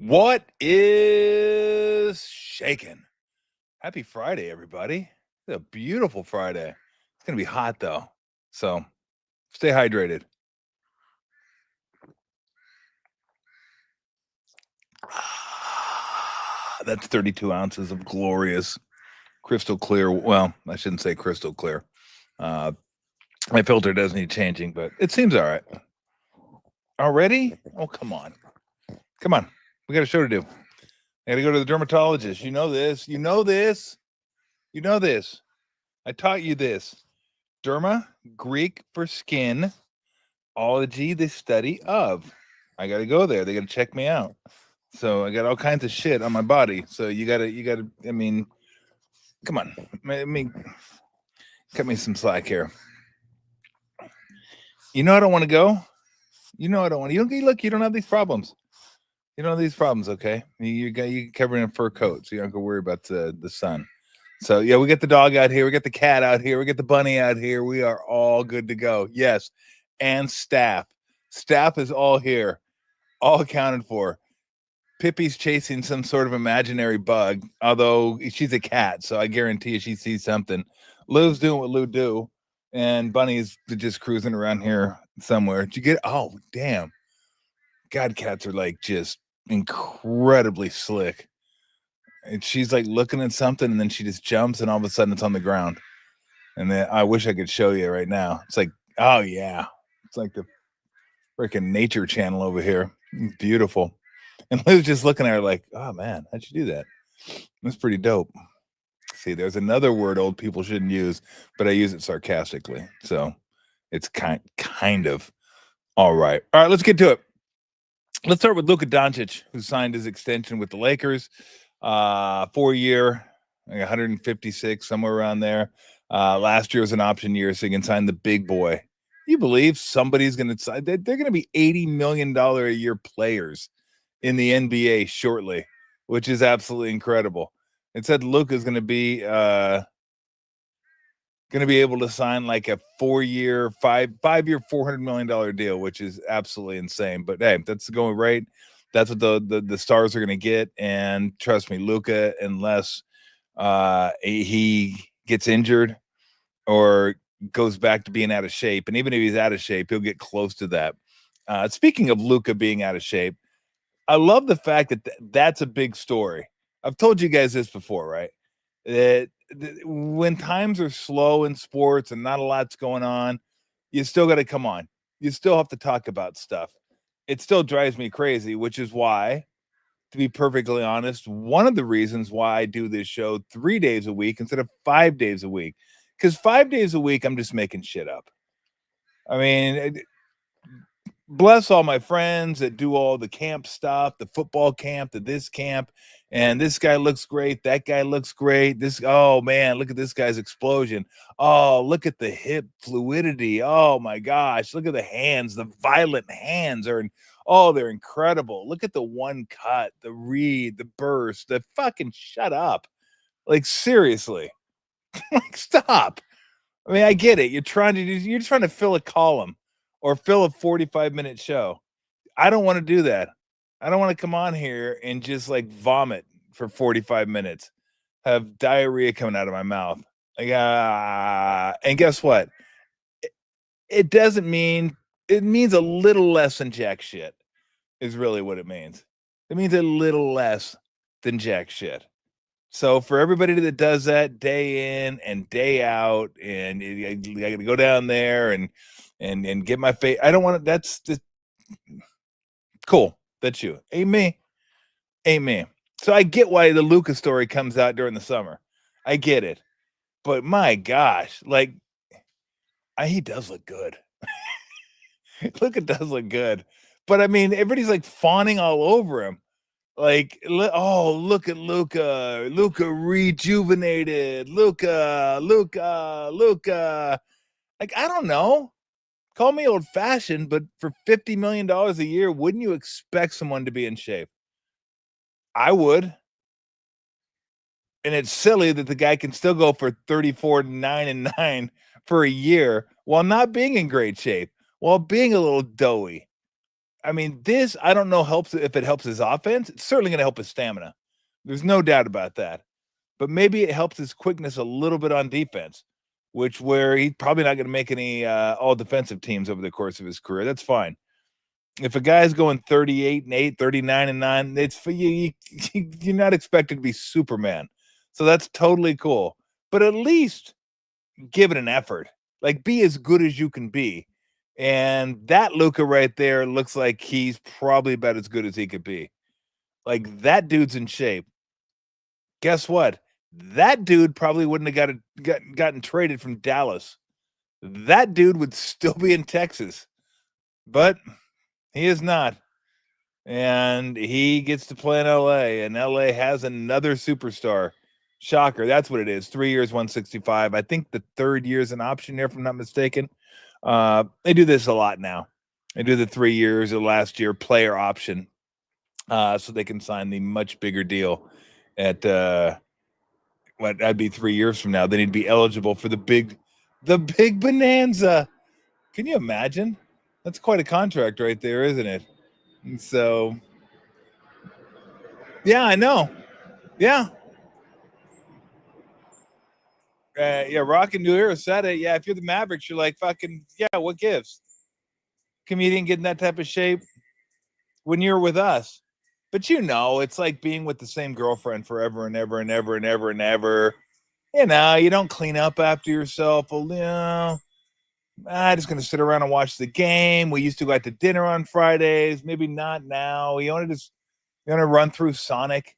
What is shaking? Happy Friday, everybody. It's a beautiful Friday. It's going to be hot, though. So stay hydrated. That's 32 ounces of glorious crystal clear. Well, I shouldn't say crystal clear. My filter does need changing, but it seems all right. Already? Oh, come on. Come on. We got a show to do. I got to go to the dermatologist. You know this. You know this. You know this. I taught you this. Derma, Greek for skin, ology, the study of. I got to go there. They got to check me out. So I got all kinds of shit on my body. So you got to, I mean, come on. I mean, cut me some slack here. You know I don't want to go. You know I don't want to. Look, you don't have these problems. You don't have these problems, okay? You covered in a fur coat, so you don't have to worry about the sun. So yeah, we get the dog out here, we get the cat out here, we get the bunny out here. We are all good to go. Yes, and staff. Staff is all here, all accounted for. Pippi's chasing some sort of imaginary bug, although she's a cat, so I guarantee you she sees something. Lou's doing what Lou do, and Bunny's just cruising around here somewhere. Did you get? Oh, damn! God, cats are like just incredibly slick. And she's like looking at something, and then she just jumps, and all of a sudden it's on the ground. And then I wish I could show you right now. It's like, oh yeah, it's like the freaking nature channel over here. It's beautiful. And Lou's just looking at her like, oh man, how'd you do that? That's pretty dope. See, there's another word old people shouldn't use, but I use it sarcastically. So it's kind of all right. All right, let's get to it. Let's start with Luka Doncic, who signed his extension with the Lakers. 4-year, like 156, somewhere around there. Last year was an option year, so you can sign the big boy. You believe somebody's going to sign? They're going to be $80 million a year players in the NBA shortly, which is absolutely incredible. It said Luka's going to be able to sign like a 4-year, five-year, $400 million deal, which is absolutely insane. But hey, that's going right. That's what the stars are going to get. And trust me, Luka, unless he gets injured or goes back to being out of shape, and even if he's out of shape, he'll get close to that. Speaking of Luka being out of shape, I love the fact that that's a big story. I've told you guys this before, right? That when times are slow in sports and not a lot's going on, you still got to come on. You still have to talk about stuff. It still drives me crazy, which is why, to be perfectly honest, one of the reasons why I do this show 3 days a week instead of 5 days a week. Because 5 days a week, I'm just making shit up. I mean, bless all my friends that do all the camp stuff, the football camp, this camp, and this guy looks great, that guy looks great. Oh man, look at this guy's explosion. Oh, look at the hip fluidity. Oh my gosh, look at the hands. The violent hands they're incredible. Look at the one cut, the read, the burst, the fucking shut up. Like seriously. Like stop. I mean, I get it. You're trying to fill a column or fill a 45-minute show. I don't want to do that. I don't want to come on here and just like vomit for 45 minutes, have diarrhea coming out of my mouth. Like, and guess what? It doesn't mean, it means a little less than jack shit is really what it means. It means a little less than jack shit. So for everybody that does that day in and day out, and I got to go down there and get my face. I don't want to. That's just cool. That's you. Amen. Amen. So I get why the Luka story comes out during the summer. I get it. But my gosh, like he does look good. Luka does look good. But I mean, everybody's like fawning all over him. Like, oh, look at Luka. Luka rejuvenated. Luka. Like, I don't know. Call me old fashioned, but for $50 million a year, wouldn't you expect someone to be in shape? I would. And it's silly that the guy can still go for 34, 9-9 for a year while not being in great shape, while being a little doughy. I mean, this, I don't know if it helps his offense. It's certainly going to help his stamina. There's no doubt about that. But maybe it helps his quickness a little bit on defense, where he's probably not going to make any all defensive teams over the course of his career. That's fine. If a guy's going 38-8, 39-9, it's for you. You're not expected to be Superman. So that's totally cool. But at least give it an effort. Like, be as good as you can be. And that Luka right there looks like he's probably about as good as he could be. Like, that dude's in shape. Guess what? That dude probably wouldn't have gotten traded from Dallas. That dude would still be in Texas. But he is not. And he gets to play in LA, and LA has another superstar. Shocker. That's what it is. 3 years, 165. I think the third year is an option there, if I'm not mistaken. They do this a lot now. They do the 3 years of last year player option, so they can sign the much bigger deal at what that'd be 3 years from now. They need to be eligible for the big bonanza. Can you imagine? That's quite a contract right there, isn't it? And so, yeah, I know. Yeah. Yeah, Rockin' New Era said it. Yeah, if you're the Mavericks, you're like, fucking, yeah, what gives? Comedian getting that type of shape when you're with us. But it's like being with the same girlfriend forever and ever and ever and ever and ever. You don't clean up after yourself. Well, I'm just going to sit around and watch the game. We used to go out to dinner on Fridays. Maybe not now. You want to run through Sonic,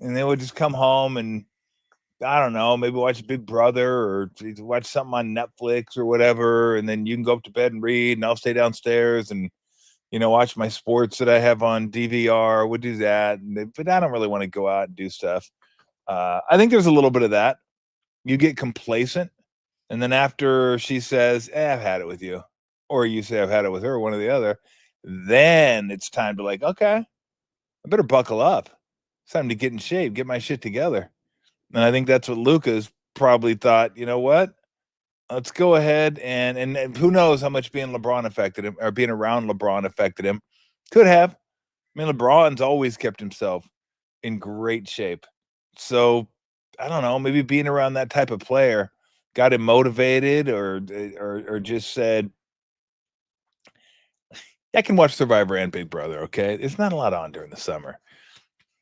and then we'll just come home and, I don't know, maybe watch Big Brother or watch something on Netflix or whatever. And then you can go up to bed and read, and I'll stay downstairs and, watch my sports that I have on DVR. We'll do that. But I don't really want to go out and do stuff. I think there's a little bit of that. You get complacent. And then after she says, I've had it with you, or you say I've had it with her, one or the other, then it's time to like, okay, I better buckle up. It's time to get in shape, get my shit together. And I think that's what Luka's probably thought, you know what? Let's go ahead and who knows how much being LeBron affected him, or being around LeBron affected him. Could have. I mean, LeBron's always kept himself in great shape. So I don't know, maybe being around that type of player got him motivated or just said, I can watch Survivor and Big Brother, okay? It's not a lot on during the summer.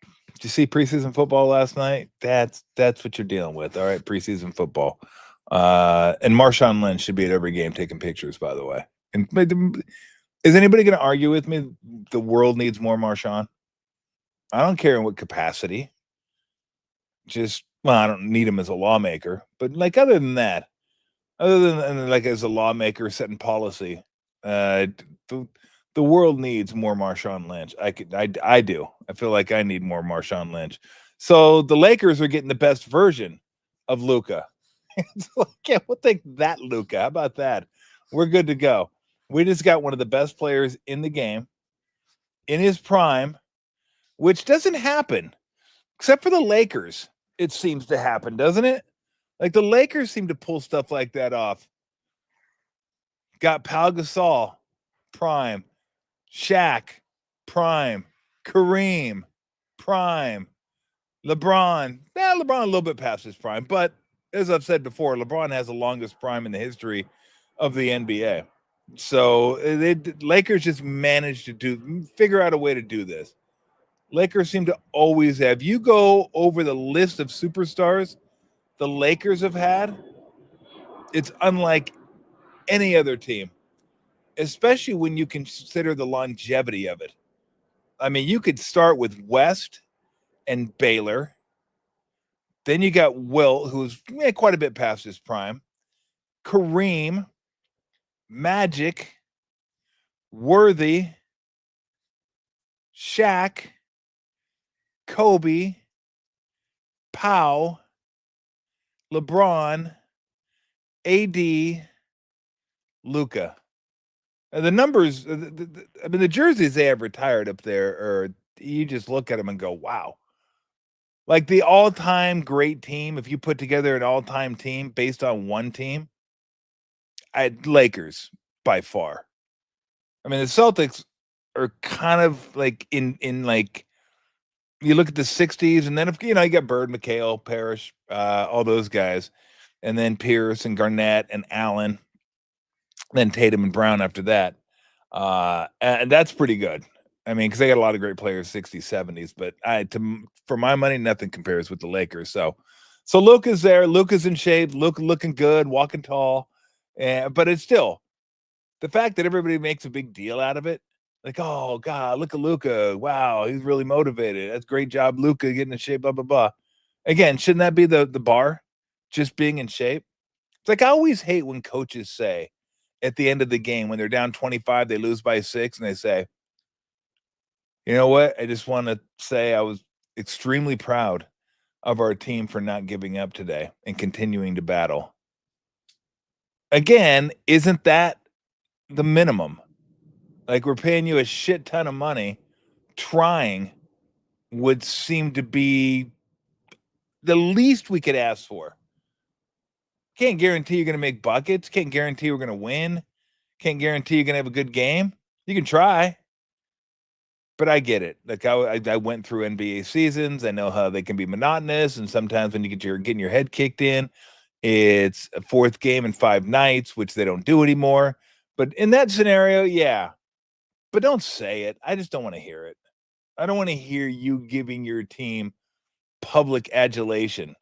Did you see preseason football last night? That's what you're dealing with, all right? Preseason football. And Marshawn Lynch should be at every game taking pictures, by the way. And is anybody going to argue with me the world needs more Marshawn? I don't care in what capacity. I don't need him as a lawmaker, but like other than like as a lawmaker setting policy, the world needs more Marshawn Lynch. I do. I feel like I need more Marshawn Lynch. So the Lakers are getting the best version of Luka. Yeah, we'll take that, Luka. How about that? We're good to go. We just got one of the best players in the game in his prime, which doesn't happen except for the Lakers. It seems to happen, doesn't it? Like the Lakers seem to pull stuff like that off. Got Pau Gasol, prime. Shaq, prime. Kareem, prime. LeBron. LeBron a little bit past his prime, but as I've said before, LeBron has the longest prime in the history of the NBA. So Lakers just managed to figure out a way to do this. Lakers seem to always have. You go over the list of superstars the Lakers have had, it's unlike any other team, especially when you consider the longevity of it. I mean, you could start with West and Baylor. Then you got Wilt, who's quite a bit past his prime. Kareem, Magic, Worthy, Shaq, Kobe, Pau, LeBron, AD, Luka. The numbers, I mean, the jerseys they have retired up there, or you just look at them and go, wow. Like the all-time great team, if you put together an all-time team based on one team, Lakers by far. I mean, the Celtics are kind of like in like you look at the 60s, and then if you got Bird, McHale, Parrish, all those guys, and then Pierce and Garnett and Allen, then Tatum and Brown after that. And that's pretty good. I mean, because they got a lot of great players, 60s, 70s, but for my money, nothing compares with the Lakers. So Luka's there. Luka's in shape. Luka looking good, walking tall. But it's still the fact that everybody makes a big deal out of it. Like, oh God, look at Luka. Wow, he's really motivated. That's great job, Luka, getting in shape, blah, blah, blah. Again, shouldn't that be the bar? Just being in shape? It's like I always hate when coaches say at the end of the game, when they're down 25, they lose by 6, and they say, you know what? I just want to say I was extremely proud of our team for not giving up today and continuing to battle. Again, isn't that the minimum? Like, we're paying you a shit ton of money. Trying would seem to be the least we could ask for. Can't guarantee you're going to make buckets. Can't guarantee we're going to win. Can't guarantee you're going to have a good game. You can try. But I get it. Like I went through NBA seasons. I know how they can be monotonous, and sometimes when you getting your head kicked in, it's a fourth game in 5 nights, which they don't do anymore. But in that scenario, yeah. But don't say it. I just don't want to hear it. I don't want to hear you giving your team public adulation.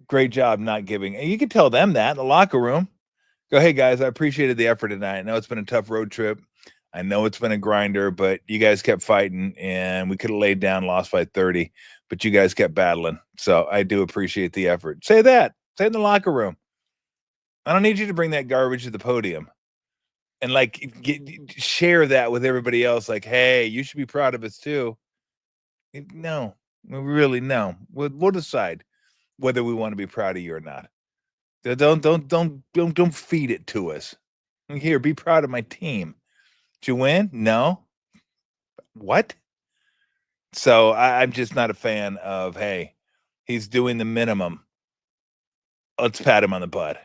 Great job not giving. And you can tell them that in the locker room. Go, hey guys, I appreciated the effort tonight. I know it's been a tough road trip. I know it's been a grinder, but you guys kept fighting, and we could have laid down, lost by 30, but you guys kept battling. So I do appreciate the effort. Say that. Say it in the locker room. I don't need you to bring that garbage to the podium and like share that with everybody else. Like, hey, you should be proud of us too. No, really, no. We'll decide whether we want to be proud of you or not. Don't feed it to us. Here, be proud of my team. Did you win? No. What? So I'm just not a fan of, hey, he's doing the minimum. Let's pat him on the butt.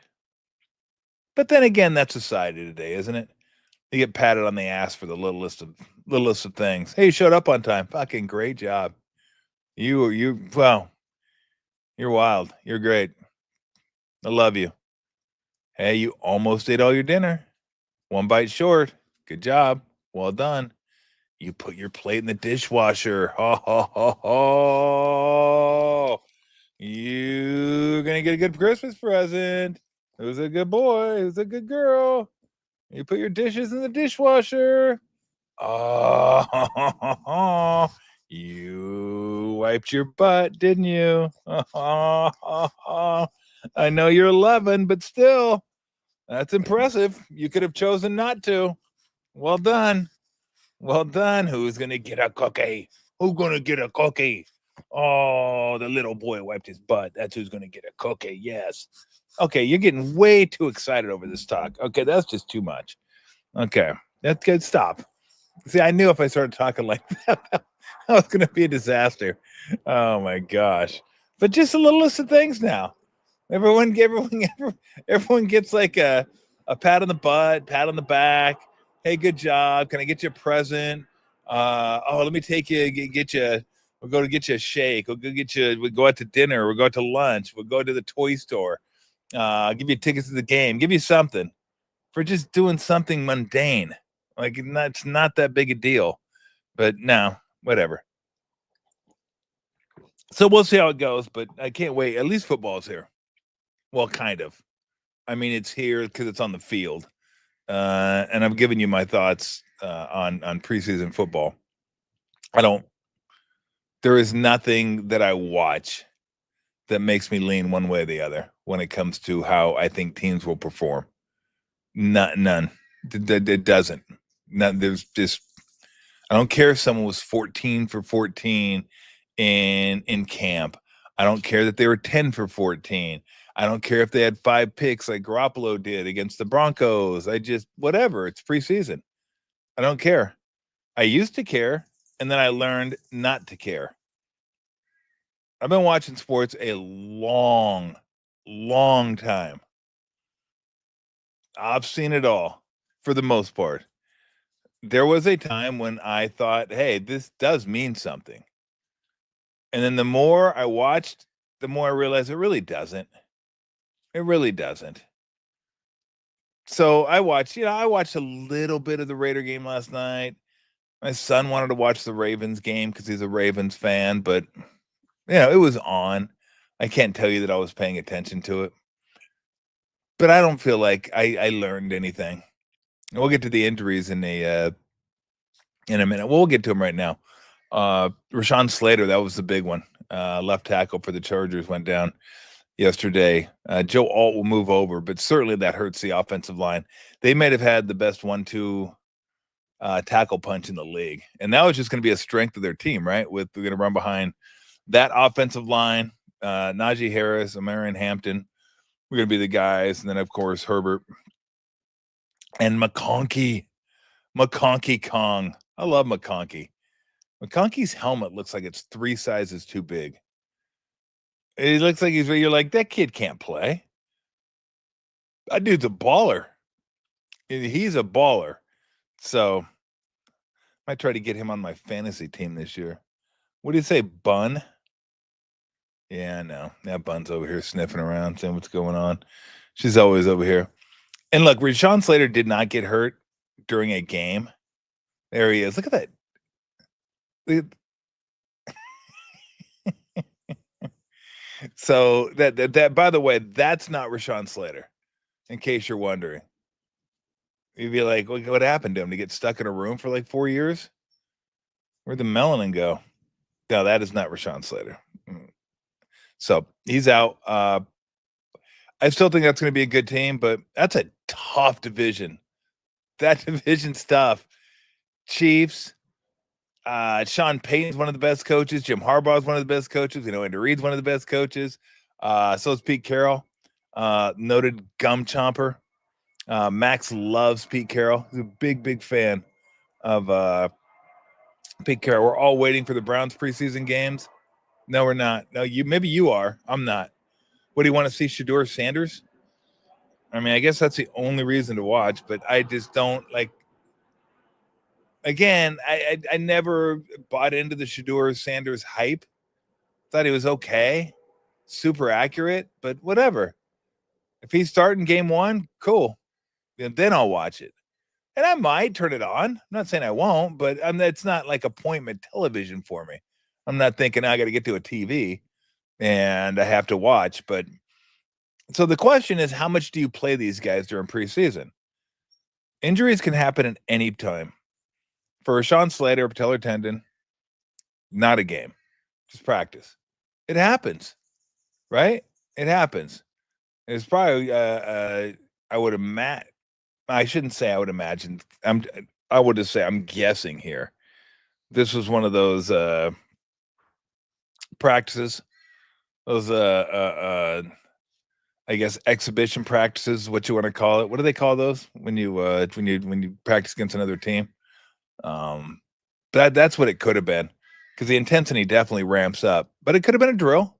But then again, that's society today, isn't it? You get patted on the ass for the littlest of things. Hey, you showed up on time. Fucking great job. Well, you're wild. You're great. I love you. Hey, you almost ate all your dinner. 1 bite short. Good job. Well done. You put your plate in the dishwasher. Ho, ho, ho, ho. You're going to get a good Christmas present. Who's a good boy? Who's a good girl? You put your dishes in the dishwasher. Oh, you wiped your butt, didn't you? I know you're 11, but still, that's impressive. You could have chosen not to. Well done. Well done. Who's going to get a cookie? Who's going to get a cookie? Oh, the little boy wiped his butt. That's who's going to get a cookie. Yes. Okay, you're getting way too excited over this talk. Okay, that's just too much. Okay, that's good. Stop. See, I knew if I started talking like that, that was going to be a disaster. Oh my gosh! But just a little list of things now. Everyone gets like a pat on the butt, pat on the back. Hey, good job. Can I get you a present? Let me take you, get you. We'll go to get you a shake. We'll go out to dinner. We'll go out to lunch. We'll go to the toy store. Give you tickets to the game. Give you something for just doing something mundane. Like, it's not that big a deal. But no, whatever. So we'll see how it goes. But I can't wait. At least football's here. Well, kind of. I mean, it's here because it's on the field. And I've given you my thoughts on preseason football. There is nothing that I watch that makes me lean one way or the other when it comes to how I think teams will perform. None. It doesn't. None. There's just, I don't care if someone was 14 for 14 in camp. I don't care that they were 10 for 14. I don't care if they had 5 picks like Garoppolo did against the Broncos. Whatever. It's preseason. I don't care. I used to care, and then I learned not to care. I've been watching sports a long, long time. I've seen it all for the most part. There was a time when I thought, hey, this does mean something. And then the more I watched, the more I realized it really doesn't. It really doesn't. So I watched a little bit of the Raider game last night. My son wanted to watch the Ravens game because he's a Ravens fan, but it was on. I can't tell you that I was paying attention to it. But I don't feel like I learned anything. We'll get to the injuries in a minute. We'll get to them right now. Rashawn Slater, that was the big one. Left tackle for the Chargers went down yesterday. Joe Alt will move over, but certainly that hurts the offensive line. They might have had the best 1-2 tackle punch in the league, and that was just going to be a strength of their team, right? We're going to run behind that offensive line. Najee Harris, Amarian Hampton, we're going to be the guys, and then of course Herbert and McConkey Kong. I love McConkey. McConkey's helmet looks like it's 3 sizes too big. It looks like you're like, that kid can't play. That dude's a baller. He's a baller. So I might try to get him on my fantasy team this year. What do you say, Bun? Yeah, no. That Bun's over here sniffing around, saying what's going on. She's always over here. And look, Rashawn Slater did not get hurt during a game. There he is. Look at that. So that by the way, that's not Rashawn Slater, in case you're wondering. You'd be like, what happened to him? To get stuck in a room for like 4 years? Where'd the melanin go? No, that is not Rashawn Slater. So he's out. I still think that's going to be a good team, but that's a tough division. That division's tough. Chiefs. Sean Payton's one of the best coaches. Jim Harbaugh is one of the best coaches. Andy Reid's one of the best coaches. So is Pete Carroll, noted gum chomper. Max loves Pete Carroll. He's a big fan of Pete Carroll. We're all waiting for the Browns preseason games. No, we're not. No, maybe you are. I'm not. What do you want to see, Shedeur Sanders? I mean, I guess that's the only reason to watch, but I just don't like. Again, I never bought into the Shedeur Sanders hype. Thought he was okay, super accurate, but whatever. If he's starting game 1, cool. Then I'll watch it. And I might turn it on. I'm not saying I won't, but it's not like appointment television for me. I'm not thinking I got to get to a TV and I have to watch. But so the question is, how much do you play these guys during preseason? Injuries can happen at any time. For Rashawn Slater, patellar tendon, not a game, just practice. It happens, right? It happens. It's probably I would imagine. I shouldn't say I would imagine. I would just say I'm guessing here. This was one of those practices, those I guess exhibition practices, what you want to call it. What do they call those when you practice against another team? But that's what it could have been, because the intensity definitely ramps up. But it could have been a drill,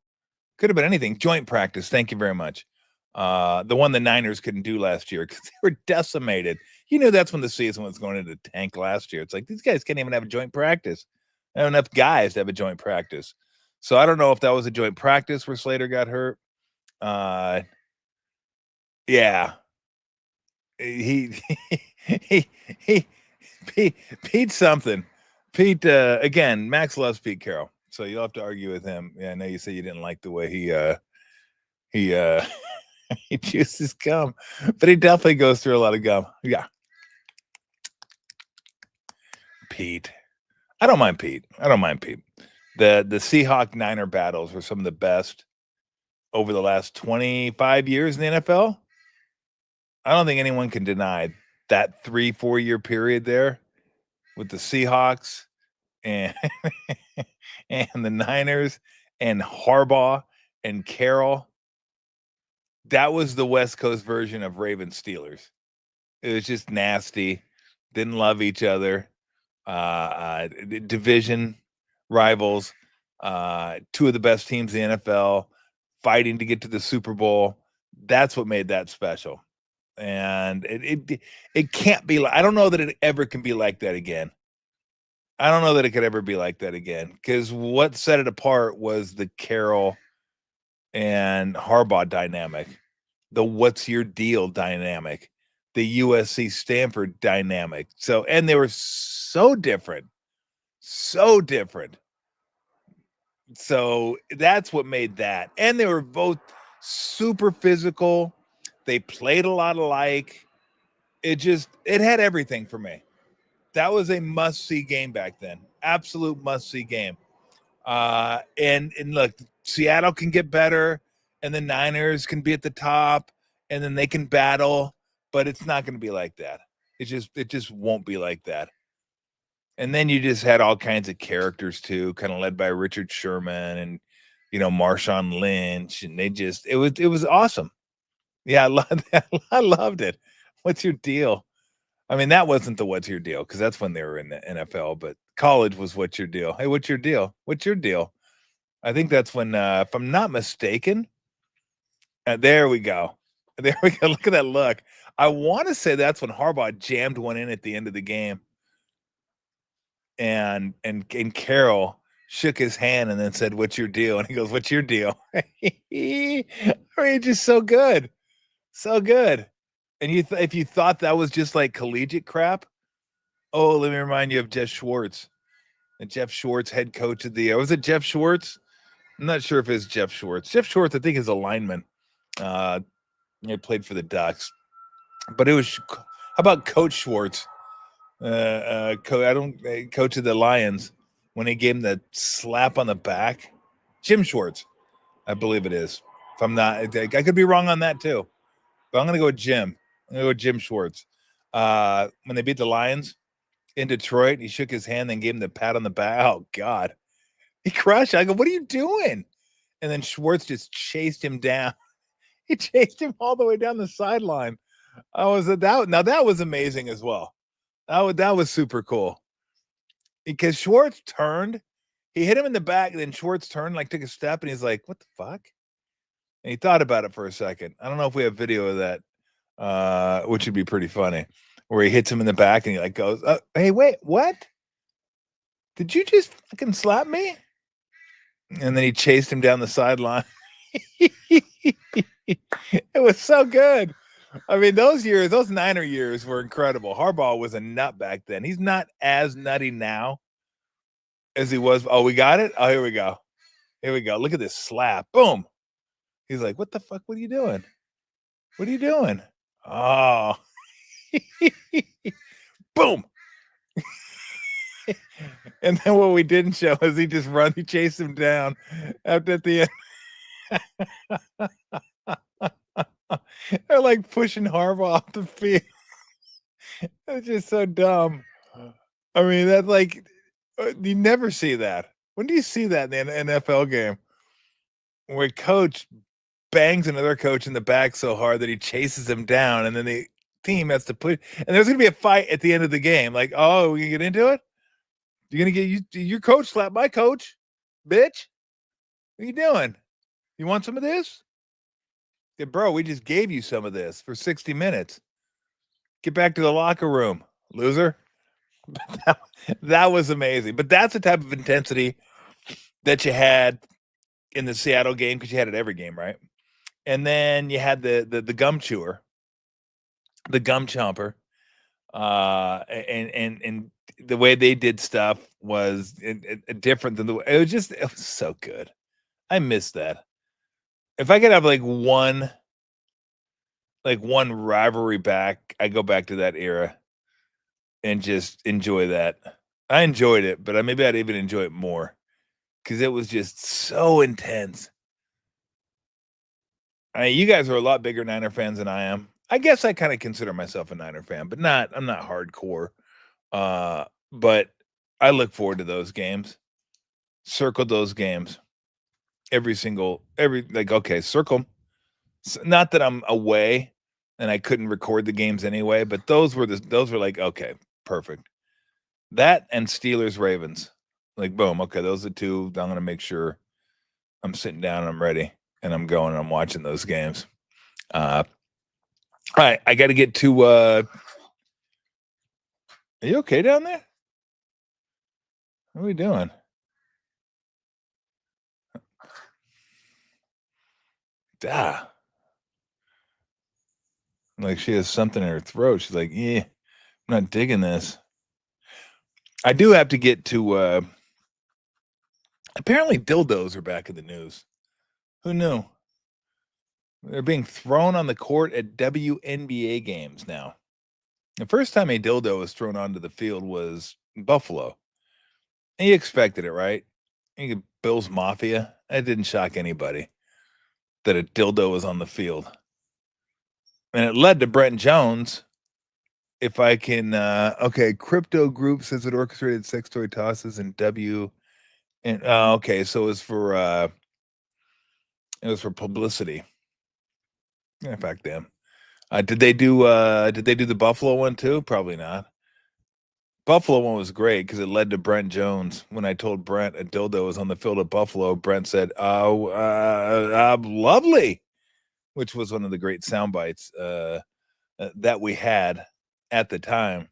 could have been anything. Joint practice. Thank you very much. The one the Niners couldn't do last year because they were decimated. That's when the season was going into tank last year. It's like these guys can't even have a joint practice. There aren't enough guys to have a joint practice. So I don't know if that was a joint practice where Slater got hurt. Yeah. He Pete something. Pete again, Max loves Pete Carroll. So you'll have to argue with him. Yeah, I know you say you didn't like the way he he juices gum, but he definitely goes through a lot of gum. Yeah. Pete. I don't mind Pete. The Seahawk Niner battles were some of the best over the last 25 years in the NFL. I don't think anyone can deny that 3-4 year period there with the Seahawks and and the Niners and Harbaugh and Carroll. That was the West Coast version of Ravens Steelers. It was just nasty. Didn't love each other. Division rivals. 2 of the best teams in the NFL fighting to get to the Super Bowl. That's what made that special. And it can't be like, I don't know that it ever can be like that again. I don't know that it could ever be like that again, because what set it apart was the Carroll and Harbaugh dynamic, the what's your deal dynamic, the USC Stanford dynamic. So, and they were so different, so different. So that's what made that. And they were both super physical. They played a lot alike. It had everything for me. That was a must-see game back then. Absolute must-see game. And look, Seattle can get better, and the Niners can be at the top, and then they can battle, but it's not going to be like that. It just won't be like that. And then you just had all kinds of characters too, kind of led by Richard Sherman and Marshawn Lynch, and it was awesome. Yeah, I loved it. What's your deal? I mean, that wasn't the what's your deal, because that's when they were in the NFL, but college was what's your deal. Hey, what's your deal? What's your deal? I think that's when, if I'm not mistaken, there we go. There we go. Look at that look. I want to say that's when Harbaugh jammed one in at the end of the game. And Carroll shook his hand and then said, "What's your deal?" And he goes, "What's your deal?" I mean, just so good. So good. And if you thought that was just like collegiate crap, oh, let me remind you of Jeff Schwartz. And Jeff Schwartz, head coach of the year. Was it Jeff Schwartz? I'm not sure if it's Jeff Schwartz. Jeff Schwartz, I think, is a lineman. He played for the Ducks. But it was, how about Coach Schwartz? Coach of the Lions, when he gave him the slap on the back. Jim Schwartz, I believe it is. If I'm not, I could be wrong on that too. But I'm going to go with Jim. I'm going to go with Jim Schwartz. When they beat the Lions in Detroit, he shook his hand and gave him the pat on the back. Oh, God. He crushed. I go, "What are you doing?" And then Schwartz just chased him down. He chased him all the way down the sideline. Now that was amazing as well. That was super cool. Because Schwartz turned, he hit him in the back, and then Schwartz turned, like took a step, and he's like, "What the fuck?" And he thought about it for a second. I don't know if we have video of that, which would be pretty funny, where he hits him in the back and he like goes, "Hey, wait, what? Did you just fucking slap me?" And then he chased him down the sideline. It was so good. I mean, those Niner years were incredible. Harbaugh was a nut back then. He's not as nutty now as he was. Oh, we got it? Oh, here we go. Here we go. Look at this slap. Boom. He's like, "What the fuck? What are you doing? What are you doing?" Oh. Boom. And then what we didn't show is he chased him down at the end. They're like pushing Harbaugh off the field. It's just so dumb. I mean, that's like, you never see that. When do you see that in an NFL game? Where a coach bangs another coach in the back so hard that he chases him down, and then the team has to put, and there's going to be a fight at the end of the game. Like, "Oh, we can get into it? You're going to get your coach slapped my coach, bitch. What are you doing? You want some of this?" Yeah, bro, we just gave you some of this for 60 minutes. Get back to the locker room, loser. That was amazing. But that's the type of intensity that you had in the Seattle game, because you had it every game, right? And then you had the gum chewer, the gum chomper, and the way they did stuff was different than the way it was so good. I miss that. If I could have like one rivalry back, I go back to that era and just enjoy that. I enjoyed it, but maybe I'd even enjoy it more because it was just so intense. I mean, you guys are a lot bigger Niner fans than I am. I guess I kind of consider myself a Niner fan, but I'm not hardcore. But I look forward to those games. Circle those games. Okay, circle. Not that I'm away and I couldn't record the games anyway, but those were like, okay, perfect. That and Steelers Ravens. Like, boom, okay, those are two. I'm gonna make sure I'm sitting down and I'm ready and I'm going and I'm watching those games. All right, I got to get to. Are you okay down there? What are we doing? Ah, like she has something in her throat. She's like, yeah, I'm not digging this. I do have to get to. Apparently, dildos are back in the news. Who knew? They're being thrown on the court at WNBA games now. The first time a dildo was thrown onto the field was in Buffalo. And you expected it, right? You get Bill's Mafia. It didn't shock anybody that a dildo was on the field. And it led to Brent Jones. If I can, okay, Crypto Group says it orchestrated sex toy tosses in W. And okay, so it was for publicity. Yeah, back then. Did they do the Buffalo one too? Probably not. Buffalo one was great because it led to Brent Jones. When I told Brent a dildo was on the field at Buffalo, Brent said, "Oh, lovely," which was one of the great sound bites that we had at the time.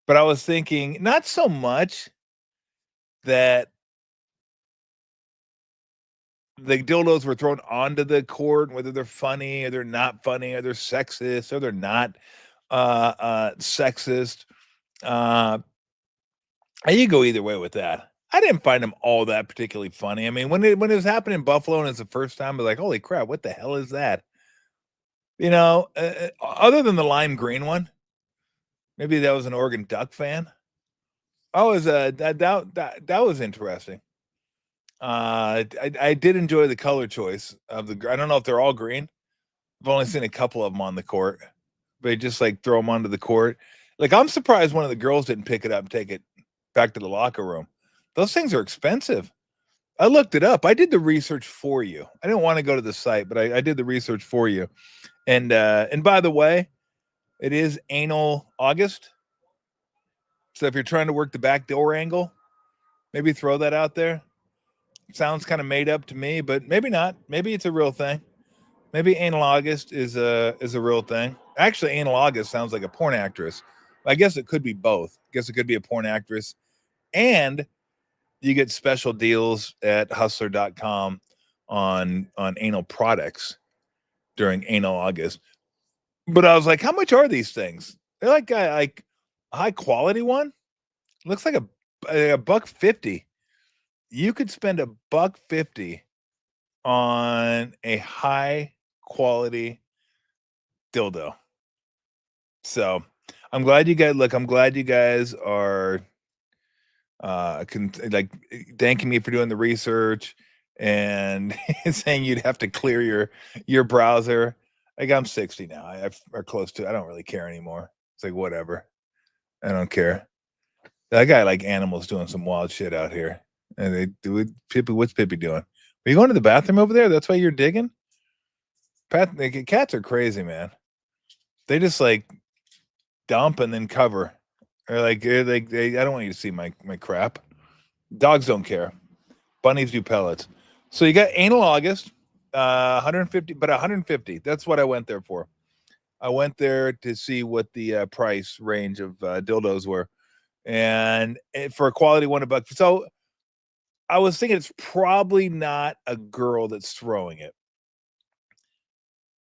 But I was thinking not so much that the dildos were thrown onto the court, whether they're funny or they're not funny or they're sexist or they're not sexist. You go either way with that. I didn't find them all that particularly funny. I mean, when it was happening in Buffalo and it's the first time, I was like, holy crap, what the hell is that? Other than the lime green one, maybe that was an Oregon Duck fan. I was that was interesting. I did enjoy the color choice of the. I don't know if they're all green. I've only seen a couple of them on the court. They just like throw them onto the court. Like I'm surprised one of the girls didn't pick it up and take it back to the locker room. Those things are expensive. I looked it up. I did the research for you. I didn't want to go to the site, but I did the research for you. And by the way, it is anal August. So if you're trying to work the back door angle, maybe throw that out there. Sounds kind of made up to me, but maybe not. Maybe it's a real thing. Maybe anal August is a real thing. Actually, anal August sounds like a porn actress. I guess it could be both. I guess it could be a porn actress, and you get special deals at hustler.com on anal products during anal August. But I was like, how much are these things? They're like a high quality one. Looks like a $1.50. You could spend $1.50 on a high quality dildo. So I'm glad you guys are thanking me for doing the research and saying you'd have to clear your browser. Like I'm 60 now. Or close to. I don't really care anymore. It's like whatever. I don't care. I got like animals doing some wild shit out here. And they do it. Pippi, what's Pippi doing? Are you going to the bathroom over there? That's why you're digging? Cats are crazy, man. They just like dump and then cover. Or like I don't want you to see my crap. Dogs don't care. Bunnies do pellets. So you got anal August, 150, but 150. That's what I went there for. I went there to see what the price range of dildos were, and for a quality $1. So I was thinking it's probably not a girl that's throwing it.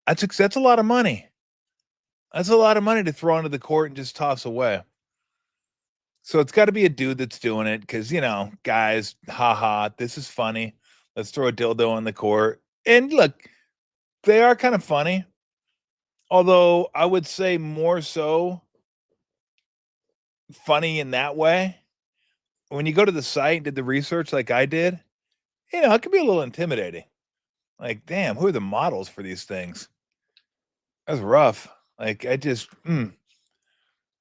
That's a lot of money. That's a lot of money to throw onto the court and just toss away. So it's got to be a dude that's doing it because, guys, haha, this is funny. Let's throw a dildo on the court. And look, they are kind of funny. Although I would say more so funny in that way. When you go to the site and did the research like I did, it could be a little intimidating. Like, damn, who are the models for these things? That's rough. Like, I mean,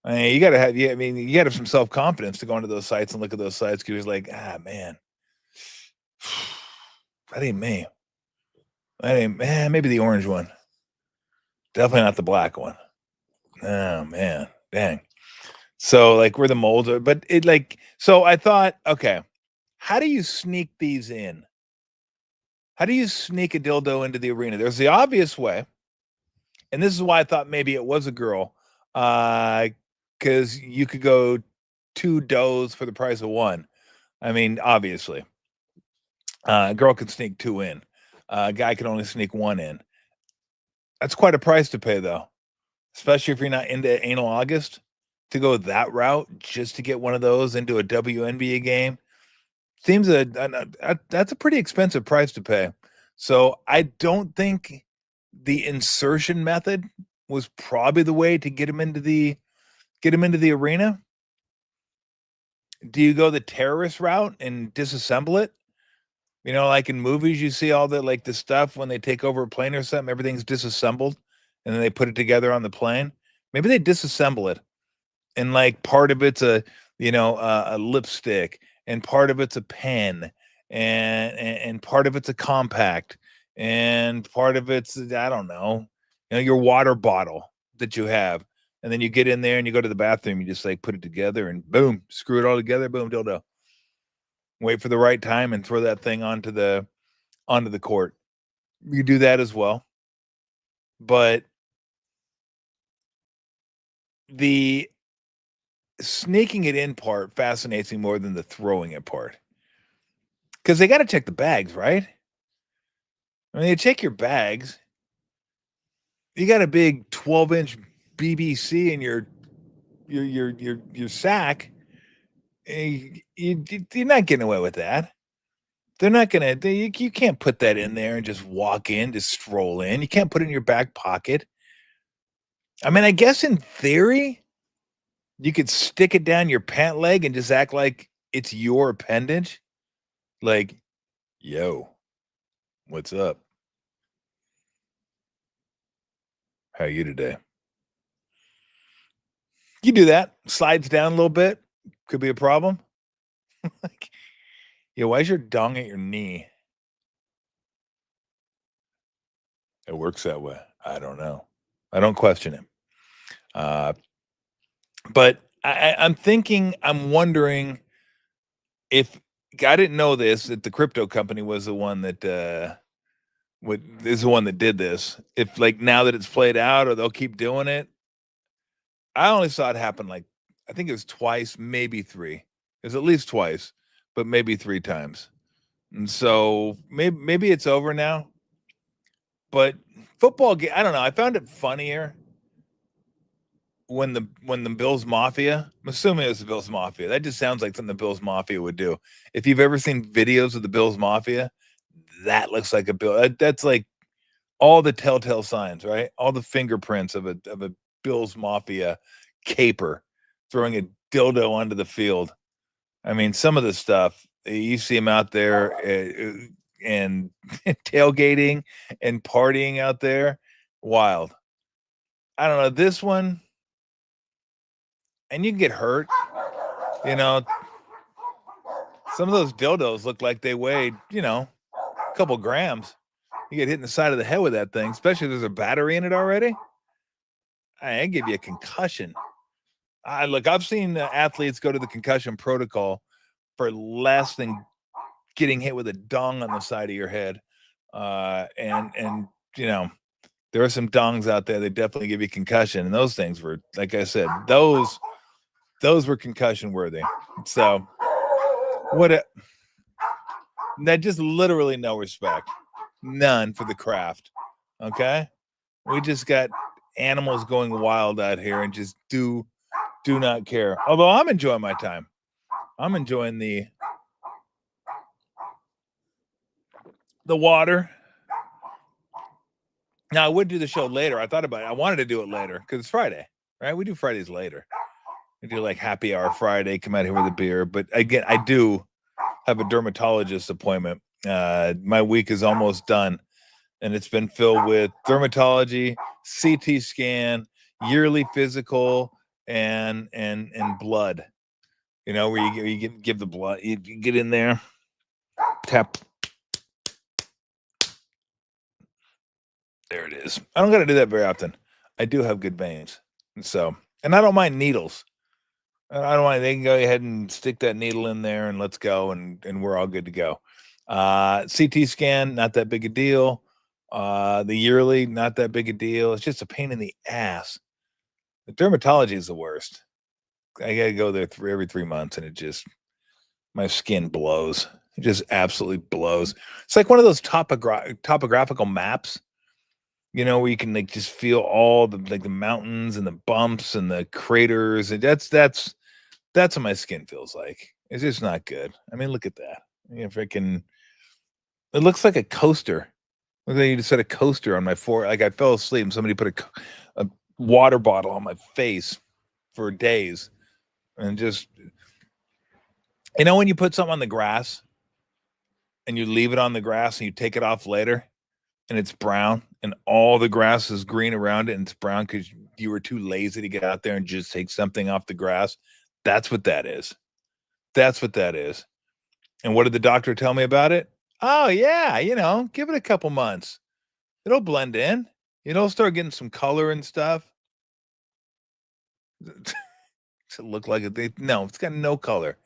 you gotta have some self-confidence to go into those sites and look at those sites because you're like, man, that ain't me. Maybe the orange one. Definitely not the black one. Oh man, dang. So like where the molds are, but so I thought, okay, how do you sneak these in? How do you sneak a dildo into the arena? There's the obvious way. And this is why I thought maybe it was a girl, because you could go 2 does for the price of 1. I mean, obviously, a girl could sneak 2 in. A guy can only sneak 1 in. That's quite a price to pay, though, especially if you're not into anal August. To go that route just to get one of those into a WNBA game seems that's a pretty expensive price to pay. So I don't think the insertion method was probably the way to get him into the arena. Do you go the terrorist route and disassemble it? You know, like in movies, you see all the like the stuff when they take over a plane or something, everything's disassembled, and then they put it together on the plane. Maybe they disassemble it, and like part of it's a lipstick, and part of it's a pen, and part of it's a compact, and part of it's I don't know, your water bottle that you have, and then you get in there and you go to the bathroom, you just like put it together and boom, screw it all together, boom, dildo. Wait for the right time and throw that thing onto the court. You do that as well, but the sneaking it in part fascinates me more than the throwing it part, because they got to check the bags, right? I mean, they check your bags. You got a big 12-inch BBC in your sack. You're not getting away with that. They're not gonna. You can't put that in there and just walk in, just stroll in. You can't put it in your back pocket. I mean, I guess in theory, you could stick it down your pant leg and just act like it's your appendage. Like, yo, what's up? How are you today? You do that. Slides down a little bit. Could be a problem. Like, yeah, why is your dong at your knee? It works that way. I don't know. I don't question him. But I'm wondering if I didn't know this, that the crypto company was the one that is the one that did this. If like now that it's played out, or they'll keep doing it. I only saw it happen like I think it was twice, maybe 3. It was at least twice, but maybe 3 times. And so maybe it's over now. But football game, I don't know. I found it funnier when the Bills Mafia, I'm assuming it was the Bills Mafia. That just sounds like something the Bills Mafia would do. If you've ever seen videos of the Bills Mafia, that looks like a Bill. That's like all the telltale signs, right? All the fingerprints of a Bills Mafia caper throwing a dildo onto the field. I mean, some of the stuff you see them out there and tailgating and partying out there, wild. I don't know this one, and you can get hurt. You know, some of those dildos look like they weighed, a couple grams. You get hit in the side of the head with that thing, especially if there's a battery in it already. I give you a concussion. I've seen athletes go to the concussion protocol for less than getting hit with a dong on the side of your head. And there are some dongs out there that definitely give you concussion, and those things were, like I said, those were concussion worthy. So that just literally no respect, none for the craft. Okay, we just got animals going wild out here and just do not care. Although I'm enjoying my time. I'm enjoying the water. Now I would do the show later. I thought about it. I wanted to do it later because it's Friday, right? We do Fridays later. We do like happy hour Friday. Come out here with a beer. But again, I do have a dermatologist appointment. My week is almost done, and it's been filled with dermatology, CT scan, yearly physical, and blood. Where you give the blood, you get in there, tap. There it is. I don't got to do that very often. I do have good veins, and I don't mind needles. I don't mind. They can go ahead and stick that needle in there, and let's go, and we're all good to go. CT scan, not that big a deal. The yearly, not that big a deal. It's just a pain in the ass. The dermatology is the worst. I gotta go there every 3 months, and it just my skin blows. It just absolutely blows. It's like one of those topographical maps, where you can like just feel all the mountains and the bumps and the craters. And that's what my skin feels like. It's just not good. I mean, look at that. Freaking, it looks like a coaster. Looks like you just set a coaster on my forehead. Like I fell asleep and somebody put a water bottle on my face for days. And just, when you put something on the grass and you leave it on the grass and you take it off later and it's brown and all the grass is green around it and it's brown because you were too lazy to get out there and just take something off the grass. That's what that is. That's what that is. And what did the doctor tell me about it? Oh, yeah, give it a couple months. It'll blend in. It'll start getting some color and stuff. Does it look like it? No, it's got no color.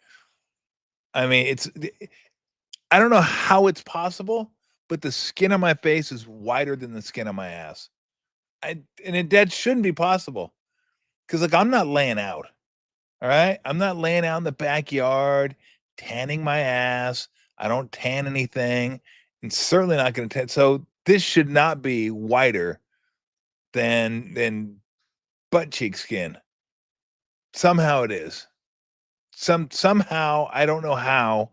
I mean, I don't know how it's possible, but the skin on my face is whiter than the skin on my ass. That shouldn't be possible. Because, like, I'm not laying out. All right? I'm not laying out in the backyard, tanning my ass. I don't tan anything. And certainly not going to tan. So this should not be whiter than butt cheek skin. Somehow it is. Somehow, I don't know how.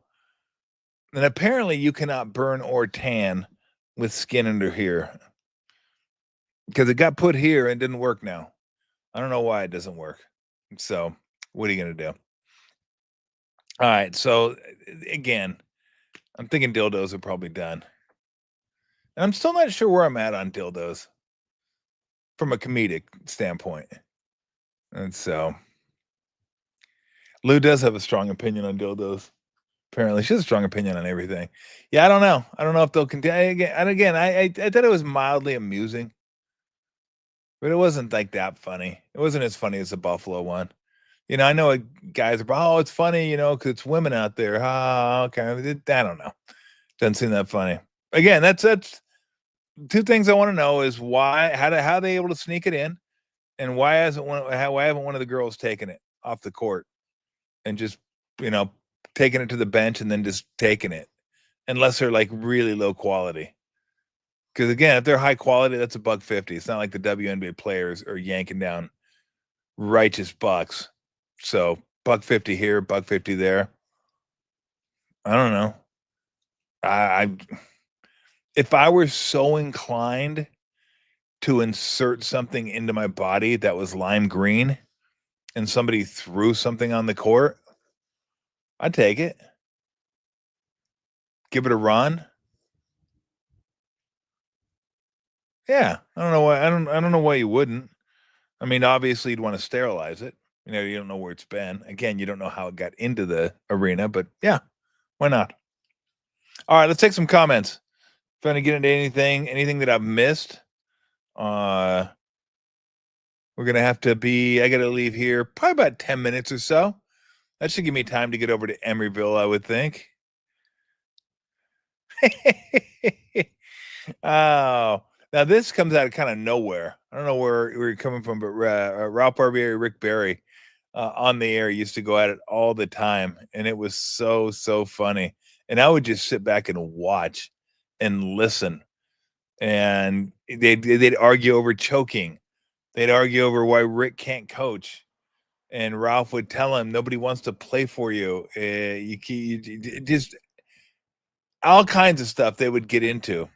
And apparently you cannot burn or tan with skin under here. Because it got put here and didn't work now. I don't know why it doesn't work. So, what are you going to do? All right. So, again, I'm thinking dildos are probably done. And I'm still not sure where I'm at on dildos from a comedic standpoint. And so, Lou does have a strong opinion on dildos. Apparently, she has a strong opinion on everything. Yeah, I don't know. I don't know if they'll continue. And again, I thought it was mildly amusing, but it wasn't like that funny. It wasn't as funny as the Buffalo one. I know guys are, it's funny, because it's women out there. Oh, okay. I don't know. Doesn't seem that funny. Again, that's two things I want to know is how are they able to sneak it in, and why haven't one of the girls taken it off the court and just taking it to the bench and then just taking it, unless they're like really low quality. Because again, if they're high quality, that's $150. It's not like the WNBA players are yanking down righteous bucks. So $150 here, $150 there. I don't know. If I were so inclined to insert something into my body that was lime green and somebody threw something on the court, I'd take it. Give it a run. Yeah, I don't know why. I don't know why you wouldn't. I mean, obviously you'd want to sterilize it. You don't know where it's been. Again, you don't know how it got into the arena, but yeah, why not? All right, let's take some comments. Trying to get into anything that I've missed. We're gonna have to I gotta leave here probably about 10 minutes or so. That should give me time to get over to Emeryville, I would think. Oh, now this comes out of kind of nowhere. I don't know where you're coming from, but Ralph Barbieri, Rick Barry, on the air used to go at it all the time, and it was so funny. And I would just sit back and watch and listen, and they'd argue over choking. They'd argue over why Rick can't coach, and Ralph would tell him nobody wants to play for you. You just all kinds of stuff they would get into.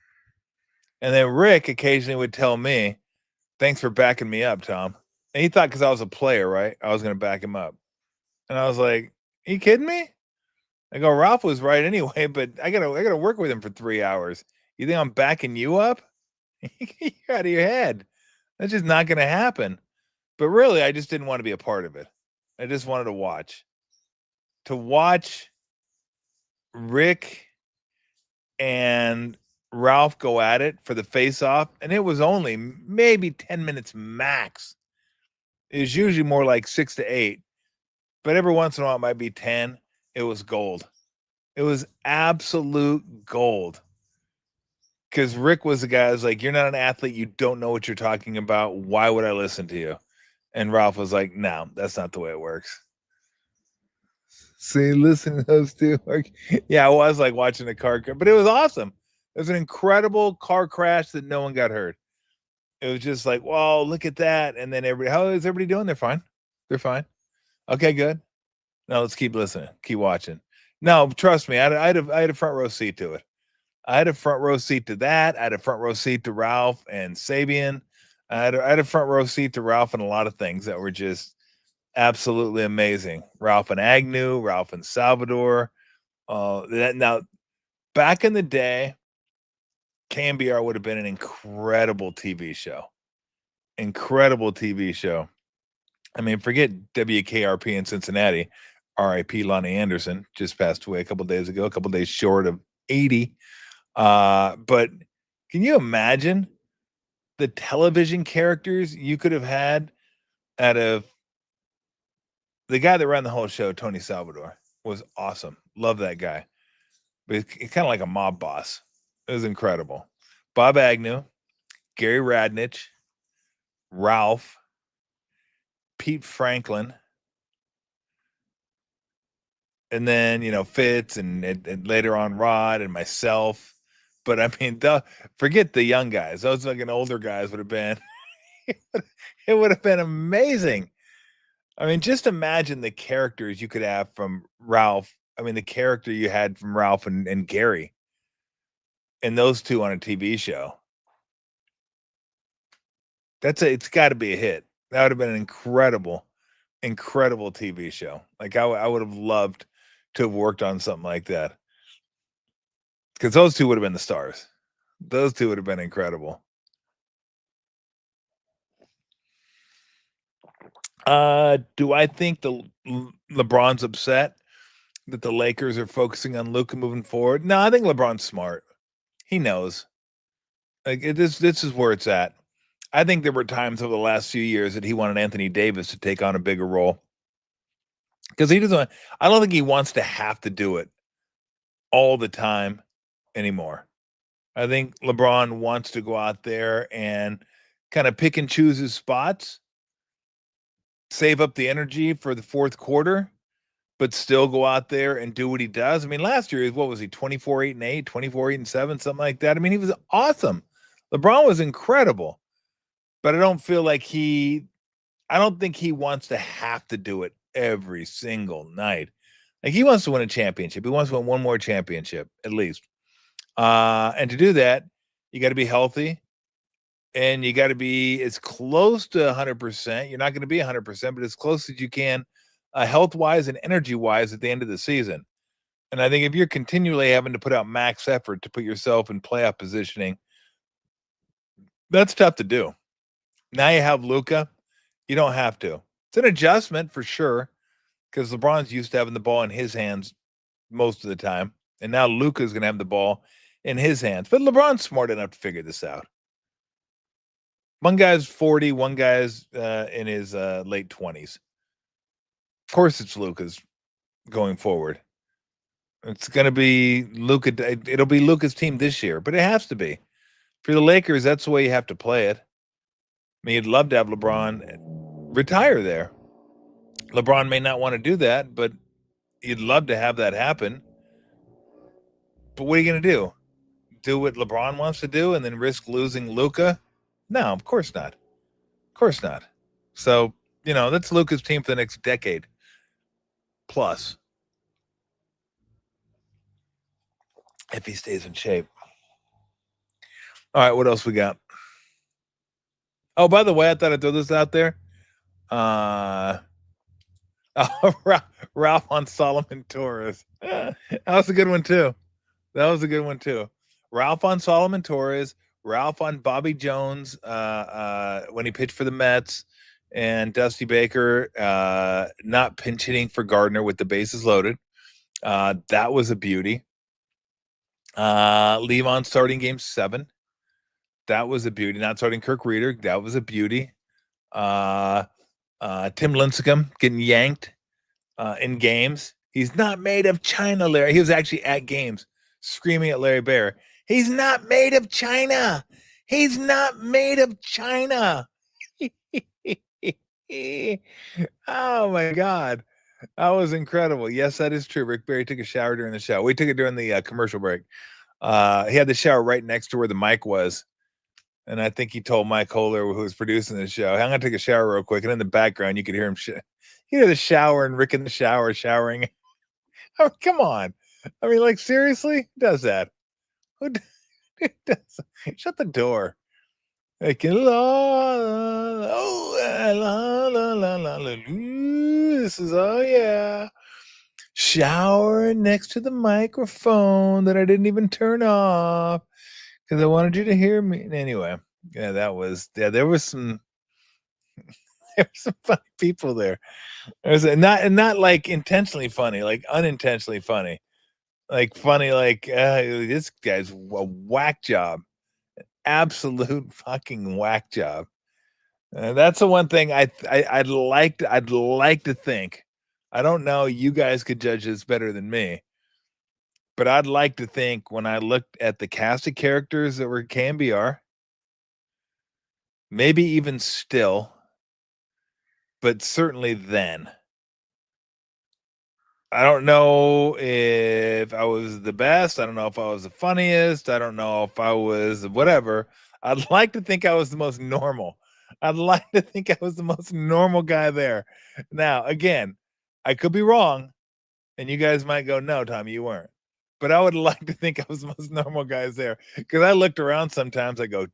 And then Rick occasionally would tell me, "Thanks for backing me up, Tom." And he thought because I was a player, right, I was going to back him up. And I was like, "Are you kidding me?" I go, "Ralph was right anyway, but I gotta work with him for 3 hours. You think I'm backing you up? You're out of your head. That's just not going to happen." But really, I just didn't want to be a part of it. I just wanted to watch. To watch Rick and Ralph go at it for the face-off, and it was only maybe 10 minutes max. It was usually more like 6 to 8, but every once in a while it might be 10. It was gold. It was absolute gold. because Rick was the guy who's like, "You're not an athlete. You don't know what you're talking about. Why would I listen to you?" And Ralph was like, "No, that's not the way it works." See, listen to those two. Like, yeah, I was like watching a car crash, but it was awesome. It was an incredible car crash that no one got hurt. It was just like, "Whoa, look at that!" And then how is everybody doing? They're fine. They're fine. Okay, good. Now let's keep listening, keep watching. No, trust me, I had a front row seat to it. I had a front row seat to that. I had a front row seat to Ralph and Sabian. I had a front row seat to Ralph and a lot of things that were just absolutely amazing. Ralph and Agnew, Ralph and Salvador. Now, back in the day, KMBR would have been an incredible TV show. Incredible TV show. I mean, forget WKRP in Cincinnati. R.I.P. Lonnie Anderson just passed away a couple days ago, a couple days short of 80. But can you imagine the television characters you could have had out of the guy that ran the whole show? Tony Salvador was awesome. Love that guy. But he's kind of like a mob boss. It was incredible. Bob Agnew, Gary Radnich, Ralph, Pete Franklin, and then Fitz and later on Rod and myself. But I mean, forget the young guys; those like older guys would have been. It would have been amazing. I mean, just imagine the characters you could have from Ralph. I mean, the character you had from Ralph and Gary, and those two on a TV show. It's got to be a hit. That would have been an incredible TV show. Like I would have loved to have worked on something like that, because those two would have been the stars. Those two would have been incredible. Do I think LeBron's upset that the Lakers are focusing on Luka moving forward? No, I think LeBron's smart. He knows. Like this is where it's at. I think there were times over the last few years that he wanted Anthony Davis to take on a bigger role, because he doesn't. I don't think he wants to have to do it all the time anymore. I think LeBron wants to go out there and kind of pick and choose his spots, save up the energy for the fourth quarter, but still go out there and do what he does. I mean, last year, what was he, 24-8-8, 24-8-7, something like that? I mean, he was awesome. LeBron was incredible, but I don't think he wants to have to do it every single night. Like, he wants to win a championship. He wants to win one more championship, at least. And to do that, you got to be healthy, and you got to be as close to 100%. You're not going to be 100%, but as close as you can, health-wise and energy-wise at the end of the season. And I think if you're continually having to put out max effort to put yourself in playoff positioning, that's tough to do. Now you have Luka. You don't have to. It's an adjustment for sure, because LeBron's used to having the ball in his hands most of the time, and now Luka's going to have the ball in his hands. But LeBron's smart enough to figure this out. One guy's 40, one guy's in his late 20s. Of course, it's Luka's going forward. It's going to be Luka. It'll be Luka's team this year, but it has to be. For the Lakers, that's the way you have to play it. I mean, you'd love to have LeBron retire there. LeBron may not want to do that, but you'd love to have that happen. But what are you going to do? Do what LeBron wants to do and then risk losing Luka? No, of course not. Of course not. So, that's Luka's team for the next decade plus, if he stays in shape. All right, what else we got? Oh, by the way, I thought I'd throw this out there. Ralph on Solomon Torres. That was a good one too. Ralph on Solomon Torres, Ralph on Bobby Jones when he pitched for the Mets, and Dusty Baker not pinch hitting for Gardner with the bases loaded. That was a beauty. Levon starting game 7. That was a beauty. Not starting Kirk Reeder. That was a beauty. Tim Lincecum getting yanked in games. He's not made of China, Larry. He was actually at games screaming at Larry Bear. He's not made of China. He's not made of China. Oh my God. That was incredible. Yes, that is true. Rick Barry took a shower during the show. We took it during the commercial break. He had the shower right next to where the mic was. And I think he told Mike Kohler, who was producing the show, I'm going to take a shower real quick. And in the background, you could hear him. You hear the shower and Rick in the shower showering. Oh, come on. I mean, like, seriously? Who does that? Who does? Shut the door. Like, this is, oh, yeah. Shower next to the microphone that I didn't even turn off because I wanted you to hear me. Anyway, yeah, there was some funny people there. There was not like intentionally funny, like unintentionally funny. Like funny, like this guy's a whack job. Absolute fucking whack job. That's the one thing I'd like to think. I don't know. You guys could judge this better than me, but I'd like to think when I looked at the cast of characters that were KMBR, maybe even still, but certainly then. I don't know if I was the best. I don't know if I was the funniest. I don't know if I was whatever. I'd like to think I was the most normal. I'd like to think I was the most normal guy there. Now, again, I could be wrong, and you guys might go, no, Tommy, you weren't. But I would like to think I was the most normal guys there because I looked around sometimes. I go,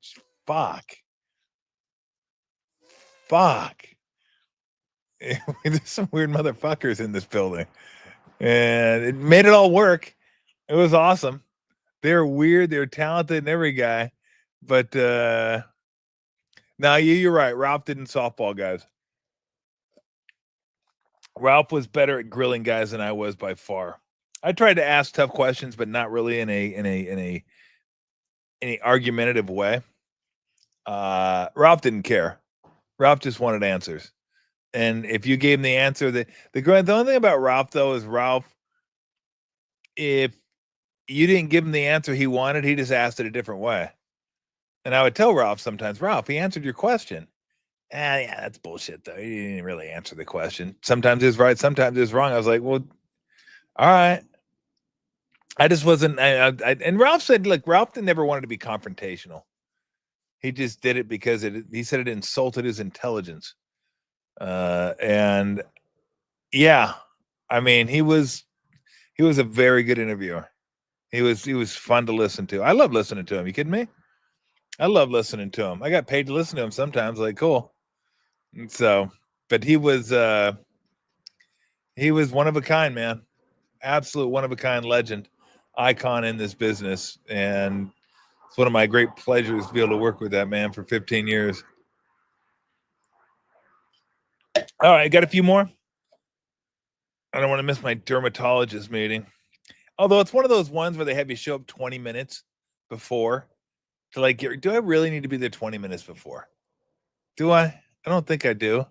fuck. There's some weird motherfuckers in this building. And it made it all work. It was awesome. They're weird. They're talented and every guy. But now you're right. Ralph didn't softball guys. Ralph was better at grilling guys than I was by far. I tried to ask tough questions, but not really in a argumentative way. Ralph didn't care. Ralph just wanted answers. And if you gave him the answer, the only thing about Ralph though is Ralph, if you didn't give him the answer he wanted, he just asked it a different way. And I would tell Ralph sometimes, Ralph, he answered your question. Yeah, that's bullshit though. He didn't really answer the question. Sometimes it's right, sometimes it's wrong. I was like, well, all right. I just wasn't. And Ralph said, look, Ralph never wanted to be confrontational. He just did it because he said it insulted his intelligence. And yeah, I mean, he was a very good interviewer. He was fun to listen to. I love listening to him. You kidding me? I love listening to him. I got paid to listen to him sometimes. Like, cool. And so, but he was one of a kind, man. Absolute one of a kind legend, icon in this business. And it's one of my great pleasures to be able to work with that man for 15 years. All right, got a few more. I don't want to miss my dermatologist meeting. Although it's one of those ones where they have you show up 20 minutes before to like, do I really need to be there 20 minutes before? Do I? I don't think I do.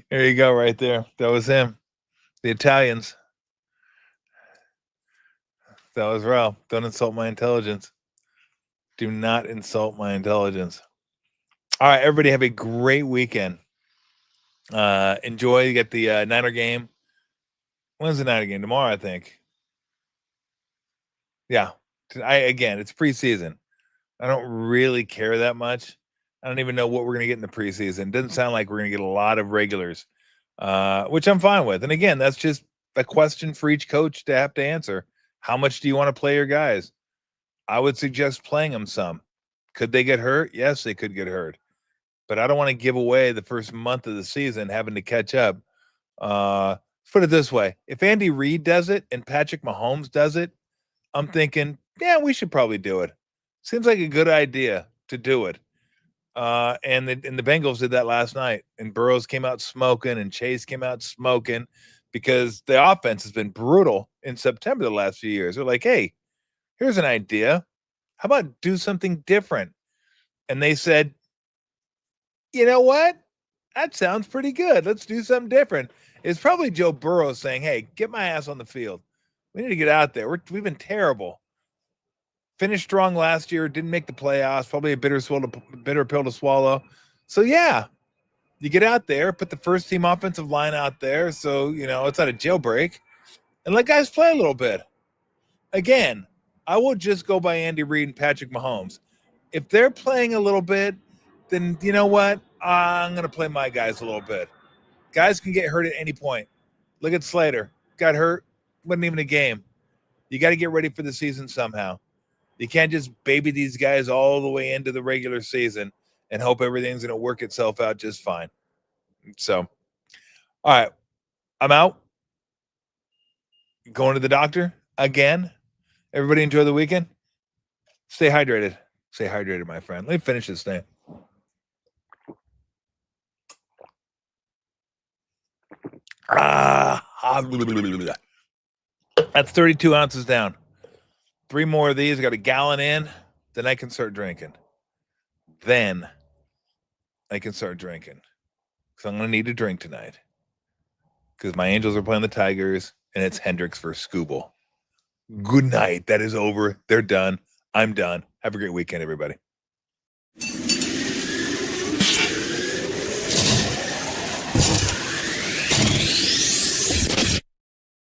There you go, right there. That was him. The Italians. That was Ralph. Don't insult my intelligence. Do not insult my intelligence. All right, everybody have a great weekend. Enjoy. You get the Niner game. When's the Niner game? Tomorrow, I think. Yeah. It's preseason. I don't really care that much. I don't even know what we're going to get in the preseason. It doesn't sound like we're going to get a lot of regulars, which I'm fine with. And again, that's just a question for each coach to have to answer. How much do you want to play your guys? I would suggest playing them some. Could they get hurt? Yes, they could get hurt. But I don't want to give away the first month of the season having to catch up. Let's put it this way. If Andy Reid does it and Patrick Mahomes does it, I'm thinking, yeah, we should probably do it. Seems like a good idea to do it. And the Bengals did that last night. And Burrows came out smoking and Chase came out smoking because the offense has been brutal in September the last few years. They're like, hey, here's an idea. How about do something different? And they said, you know what? That sounds pretty good. Let's do something different. It's probably Joe Burrow saying, hey, get my ass on the field. We need to get out there. We've been terrible. Finished strong last year, didn't make the playoffs, probably a bitter pill to swallow. So, yeah, you get out there, put the first team offensive line out there so, it's not a jailbreak, and let guys play a little bit. Again, I will just go by Andy Reid and Patrick Mahomes. If they're playing a little bit, then you know what? I'm going to play my guys a little bit. Guys can get hurt at any point. Look at Slater. Got hurt. Wasn't even a game. You got to get ready for the season somehow. You can't just baby these guys all the way into the regular season and hope everything's going to work itself out just fine. So, all right. I'm out. Going to the doctor again. Everybody enjoy the weekend. Stay hydrated. Stay hydrated, my friend. Let me finish this thing. That's 32 ounces down. 3 more of these. Got a gallon in. Then I can start drinking. Because I'm going to need a drink tonight. Because my Angels are playing the Tigers, and it's Hendricks versus Skubal. Good night. That is over. They're done. I'm done. Have a great weekend, everybody.